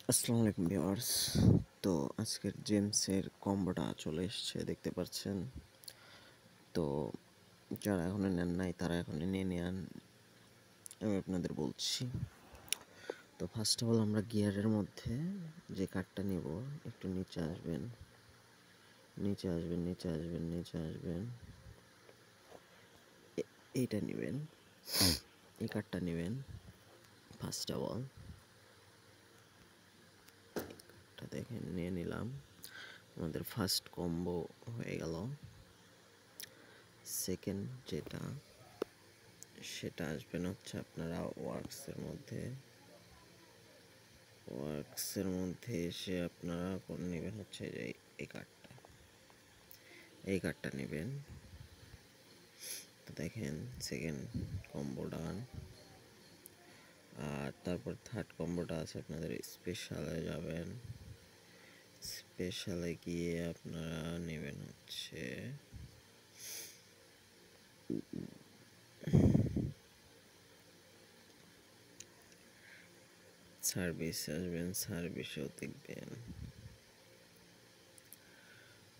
আসসালামু আলাইকুম ভিউয়ার্স। তো আজকের জেমসের কম্বোটা চলে এসছে, দেখতে পাচ্ছেন। তো যারা এখনো নেন নাই তারা এখনই নিয়ে নেন, আমি আপনাদের বলছি। তো ফার্স্ট অফ অল আমরা গিয়ারের মধ্যে যে কার্ডটা নিব, একটু নিচে আসবেন, নিচে আসবেন, নিচে আসবেন, নিচে আসবেন, এইটা নেবেন, এই কার্ডটা নেবেন। ফার্স্ট অফ অল এটা দেখেন নিয়ে নিলাম, আমাদের ফার্স্ট কম্বো হয়ে গেল। সেকেন্ড যেটা, সেটা আসবেন হচ্ছে আপনারা ওয়ার্কসের মধ্যে এসে আপনারা কোন নেবেন হচ্ছে যে এই কার্ডটা নেবেন। তো দেখেন সেকেন্ড কম্বো ডান। আর তারপর থার্ড কম্বোটা আছে, আপনাদের স্পেশালে যাবেন, স্পেশালে গিয়ে আপনারা নেবেন হচ্ছে সার্ভিস আসবেন, সার্ভিসেও দেখবেন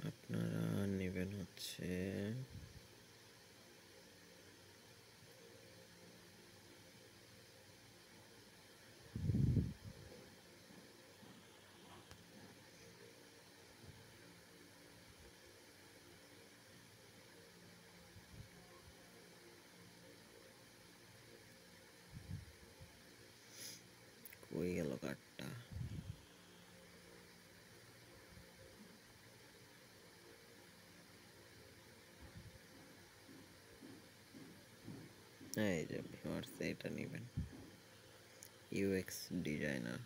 আপনারা নেবেন হচ্ছে কই গেল কার্ডটা, এই যে ভিউয়ার্স এটা নেবেন, ইউএক্স ডিজাইনার,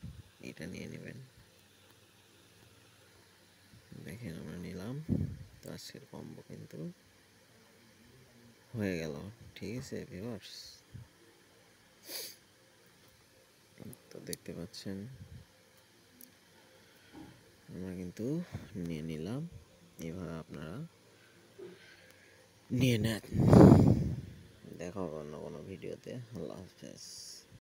এটা নিয়ে নেবেন। দেখেন আমরা নিলাম। তো আজকের কম্বো কিন্তু হয়ে গেল, ঠিক আছে ভিউয়ার্স। তো দেখতে পাচ্ছেন আমরা কিন্তু নিয়ে নিলাম, এভাবে আপনারা নিয়ে নেন। দেখা হবে অন্য কোনো ভিডিওতে। আল্লাহ হাফেজ।